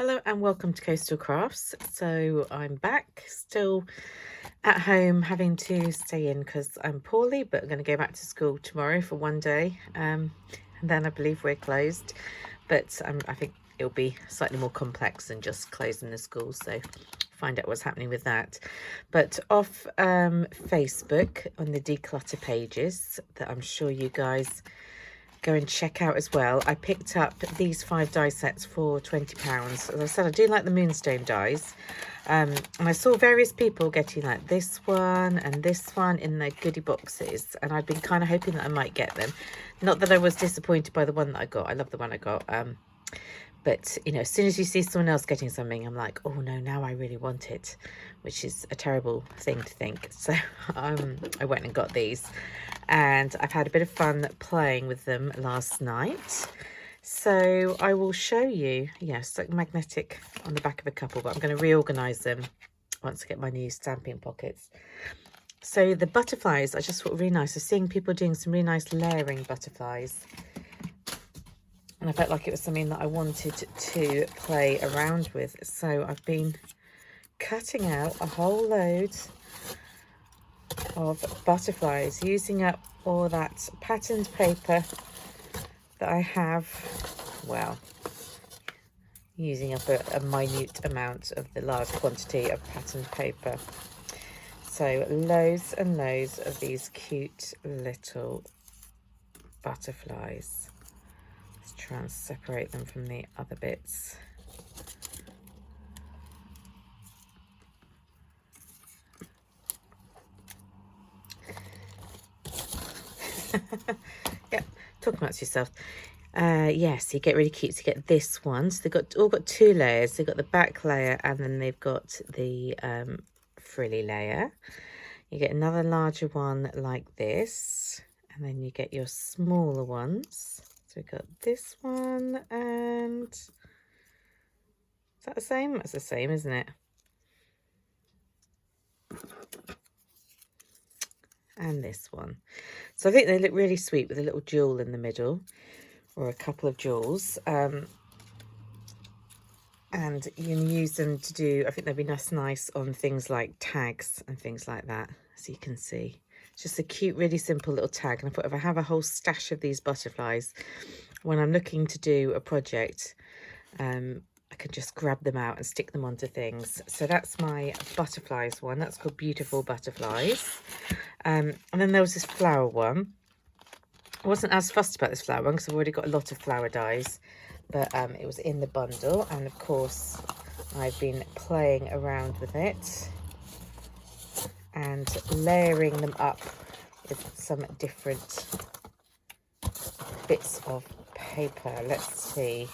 Hello and welcome to Coastal Crafts. So I'm back, still at home, having to stay in because I'm poorly, but I'm going to go back to school tomorrow for one day. And then I believe we're closed, but I think it'll be slightly more complex than just closing the school. So find out what's happening with that. But off Facebook on the declutter pages that I'm sure you guys go and check out as well, I picked up these 5 die sets for £20. As I said, I do like the moonstone dies, and I saw various people getting like this one and this one in their goodie boxes, and I'd been kind of hoping that I might get them. Not that I was disappointed by the one that I got. I love the one I got, but you know, as soon as you see someone else getting something, I'm like, oh no, now I really want it, which is a terrible thing to think. So I went and got these, and I've had a bit of fun playing with them last night. So I will show you. Yes, like magnetic on the back of a couple, but I'm going to reorganize them once I get my new stamping pockets. So the butterflies, I just thought really nice. I'm seeing people doing some really nice layering butterflies, and I felt like it was something that I wanted to play around with. So I've been cutting out a whole load of butterflies, using up all that patterned paper that I have. Well, using up a minute amount of the large quantity of patterned paper. So loads and loads of these cute little butterflies. Let's try and separate them from the other bits. Yeah, talk about yourself. Yes, you get really cute to get this one. So they've all got 2 layers. They've got the back layer, and then they've got the frilly layer. You get another larger one like this, and then you get your smaller ones. So we've got this one, and is that the same? That's the same, isn't it? And this one. So I think they look really sweet with a little jewel in the middle, or a couple of jewels. And you can use them to do, I think they'd be nice on things like tags and things like that, as you can see. It's just a cute, really simple little tag. And I thought if I have a whole stash of these butterflies, when I'm looking to do a project, I can just grab them out and stick them onto things. So that's my butterflies one. That's called Beautiful Butterflies. And then there was this flower one. I wasn't as fussed about this flower one because I've already got a lot of flower dies, but it was in the bundle, and of course I've been playing around with it and layering them up with some different bits of paper. Let's see.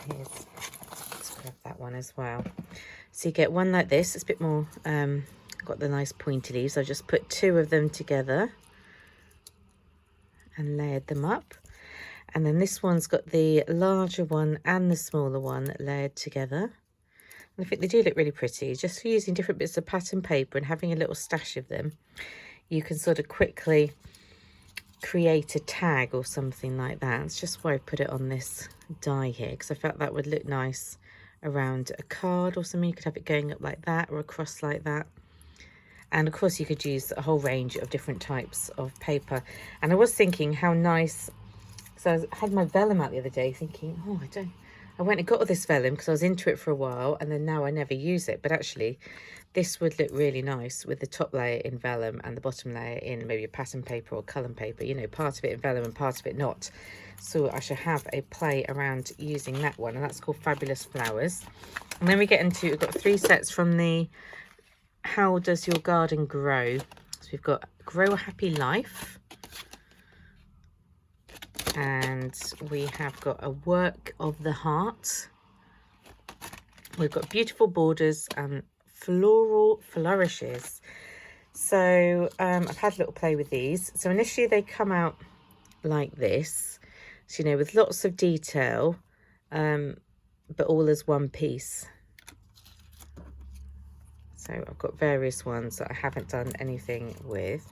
Let's grab that one as well. So you get one like this. It's a bit more got the nice pointy leaves. I just put 2 of them together and layered them up. And then this one's got the larger one and the smaller one layered together. And I think they do look really pretty. Just using different bits of pattern paper and having a little stash of them, you can sort of quickly create a tag or something like that. It's just why I put it on this die here, because I felt that would look nice around a card or something. You could have it going up like that or across like that. And of course you could use a whole range of different types of paper. And I was thinking how nice, so I had my vellum out the other day thinking, oh, I went and got all this vellum because I was into it for a while, and then now I never use it. But actually this would look really nice with the top layer in vellum and the bottom layer in maybe a pattern paper or colour paper, you know, part of it in vellum and part of it not. So I shall have a play around using that one, and that's called Fabulous Flowers. And then we get into, we've got 3 sets from the How Does Your Garden Grow? So we've got Grow a Happy Life, and we have got a Work of the Heart. We've got Beautiful Borders and Floral Flourishes. So I've had a little play with these. So initially they come out like this, so, you know, with lots of detail, but all as one piece. So I've got various ones that I haven't done anything with.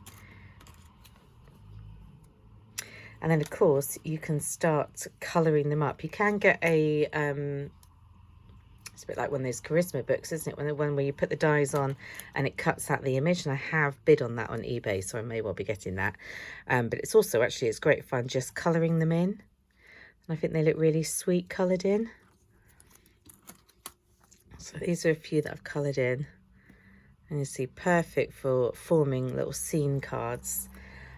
And then of course you can start colouring them up. You can get a it's a bit like one of those charisma books, isn't it, when the one where you put the dies on and it cuts out the image, and I have bid on that on eBay, so I may well be getting that. But it's also actually, it's great fun just colouring them in, and I think they look really sweet coloured in. So these are a few that I've coloured in, and you see, perfect for forming little scene cards.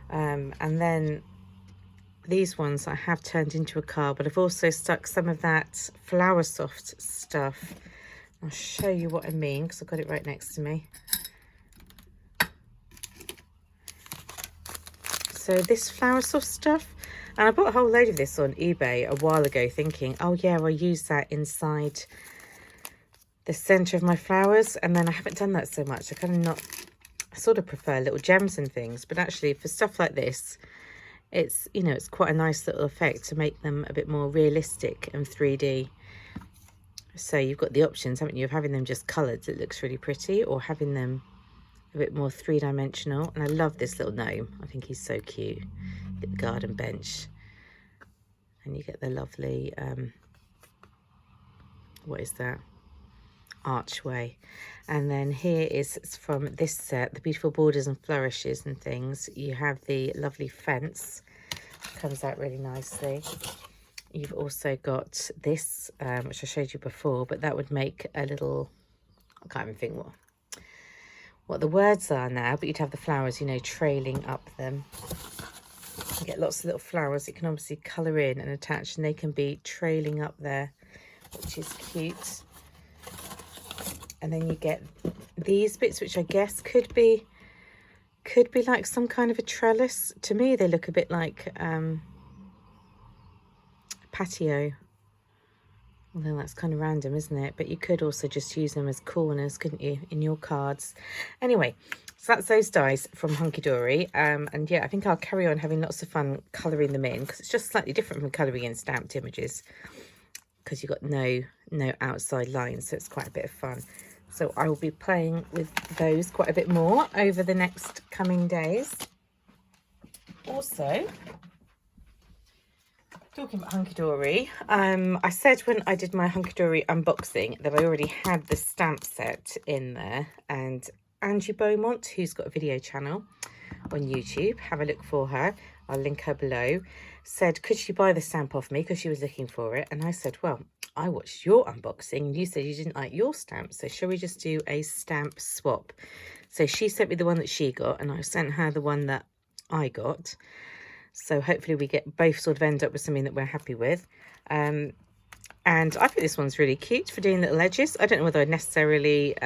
And then these ones I have turned into a card, but I've also stuck some of that Flower Soft stuff. I'll show you what I mean because I've got it right next to me. So this Flower Soft stuff, and I bought a whole load of this on eBay a while ago thinking, oh yeah, I'll use that inside the centre of my flowers, and then I haven't done that so much. I sort of prefer little gems and things, but actually for stuff like this, it's, you know, it's quite a nice little effect to make them a bit more realistic and 3D. So you've got the options, haven't you, of having them just coloured, that looks really pretty, or having them a bit more three-dimensional. And I love this little gnome. I think he's so cute. The garden bench, and you get the lovely what is that, archway. And then here is from this set, the beautiful borders and flourishes and things. You have the lovely fence, comes out really nicely. You've also got this, which I showed you before, but that would make a little, I can't even think what the words are now, but you'd have the flowers, you know, trailing up them. You get lots of little flowers that you can obviously colour in and attach, and they can be trailing up there, which is cute. And then you get these bits, which I guess could be like some kind of a trellis. To me, they look a bit like patio. Although that's kind of random, isn't it? But you could also just use them as corners, couldn't you, in your cards? Anyway, so that's those dies from Hunkydory. And yeah, I think I'll carry on having lots of fun colouring them in, because it's just slightly different from colouring in stamped images, because you've got no outside lines, so it's quite a bit of fun. So I will be playing with those quite a bit more over the next coming days. Also, talking about Hunkydory, I said when I did my Hunkydory unboxing that I already had the stamp set in there, and Angie Beaumont, who's got a video channel on YouTube, have a look for her, I'll link her below, said could she buy the stamp off me because she was looking for it. And I said, well, I watched your unboxing and you said you didn't like your stamp, so shall we just do a stamp swap? So she sent me the one that she got, and I sent her the one that I got. So hopefully we get both sort of end up with something that we're happy with. And I think this one's really cute for doing little edges. I don't know whether I'd necessarily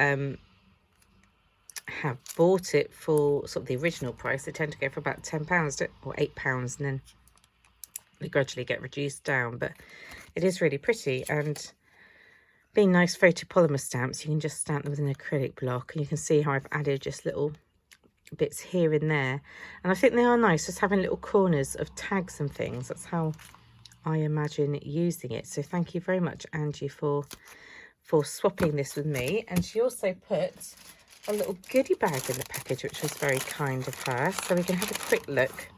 have bought it for sort of the original price. They tend to go for about £10 or £8, and then they gradually get reduced down. But it is really pretty, and being nice photopolymer stamps, you can just stamp them with an acrylic block, and you can see how I've added just little bits here and there, and I think they are nice, just having little corners of tags and things. That's how I imagine using it. So thank you very much, Angie, for swapping this with me. And she also put a little goodie bag in the package, which was very kind of her, so we can have a quick look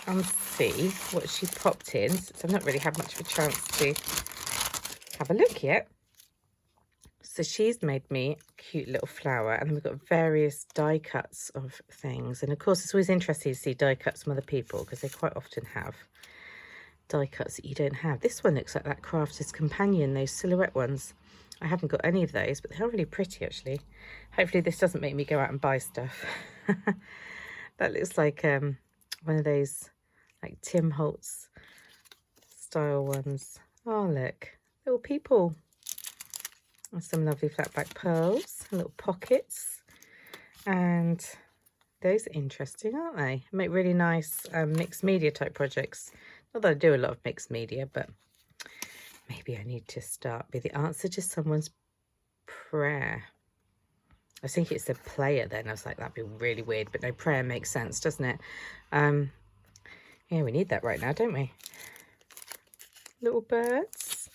and see what she popped in, since I've not really had much of a chance to have a look yet. So she's made me a cute little flower, and then we've got various die cuts of things. And of course, it's always interesting to see die cuts from other people, because they quite often have die cuts that you don't have. This one looks like that Crafter's Companion, those silhouette ones. I haven't got any of those, but they are really pretty, actually. Hopefully this doesn't make me go out and buy stuff. That looks like one of those like Tim Holtz style ones. Oh, look, little people. And some lovely flat back pearls, little pockets, and those are interesting, aren't they? Make really nice mixed media type projects. Not that I do a lot of mixed media, but maybe I need to be the answer to someone's prayer. I was thinking it's a player then. I was like, that'd be really weird, but no, prayer makes sense, doesn't it? Yeah, we need that right now, don't we? Little birds.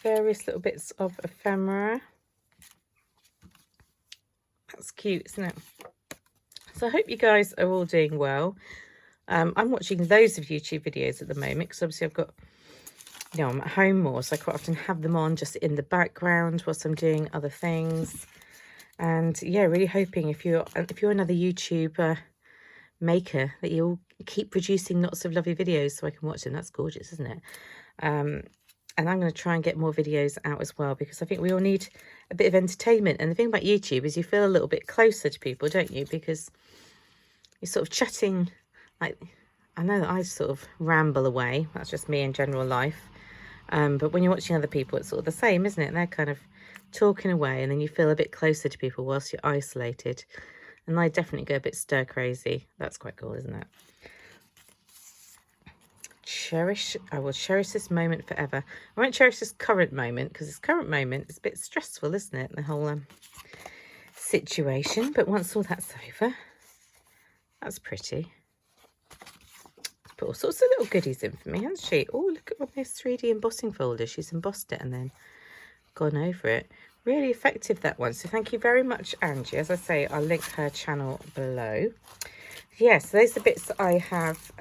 Various little bits of ephemera. That's cute, isn't it? So I hope you guys are all doing well. I'm watching loads of YouTube videos at the moment because obviously I've got, you know, I'm at home more, so I quite often have them on just in the background whilst I'm doing other things. And yeah, really hoping if you're another YouTuber maker that you'll keep producing lots of lovely videos so I can watch them. That's gorgeous, isn't it? And I'm going to try and get more videos out as well, because I think we all need a bit of entertainment. And the thing about YouTube is you feel a little bit closer to people, don't you? Because you're sort of chatting, like, I know that I sort of ramble away. That's just me in general life. But when you're watching other people, it's sort of the same, isn't it? They're kind of talking away, and then you feel a bit closer to people whilst you're isolated. And I definitely go a bit stir crazy. That's quite cool, isn't it? I will cherish this moment forever. I won't cherish this current moment, because this current moment is a bit stressful, isn't it? The whole situation. But once all that's over, that's pretty. Put all sorts of little goodies in for me, hasn't she? Oh, look at one of those 3D embossing folders. She's embossed it and then gone over it. Really effective, that one. So thank you very much, Angie. As I say, I'll link her channel below. Yes, so those are the bits that I have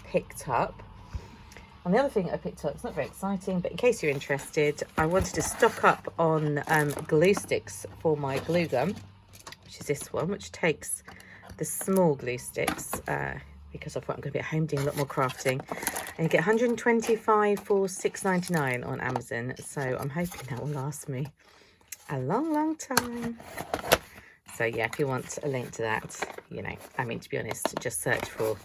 picked up. And the other thing I picked up, it's not very exciting, but in case you're interested, I wanted to stock up on glue sticks for my glue gun, which is this one, which takes the small glue sticks, because I thought I'm going to be at home doing a lot more crafting. And you get 125 for $6.99 on Amazon. So I'm hoping that will last me a long, long time. So yeah, if you want a link to that, you know, I mean, to be honest, just search for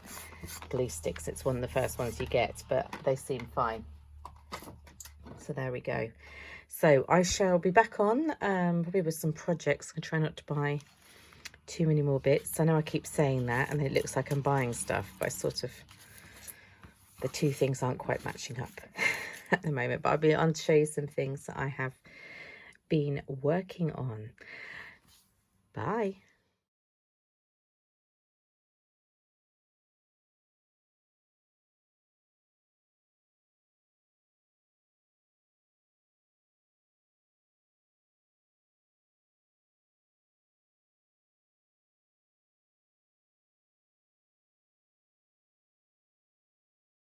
glue sticks. It's one of the first ones you get, but they seem fine. So there we go. So I shall be back on probably with some projects. I try not to buy too many more bits. I know I keep saying that and it looks like I'm buying stuff, but I sort of, the two things aren't quite matching up at the moment. But I'll be on to show you some things that I have been working on. Bye.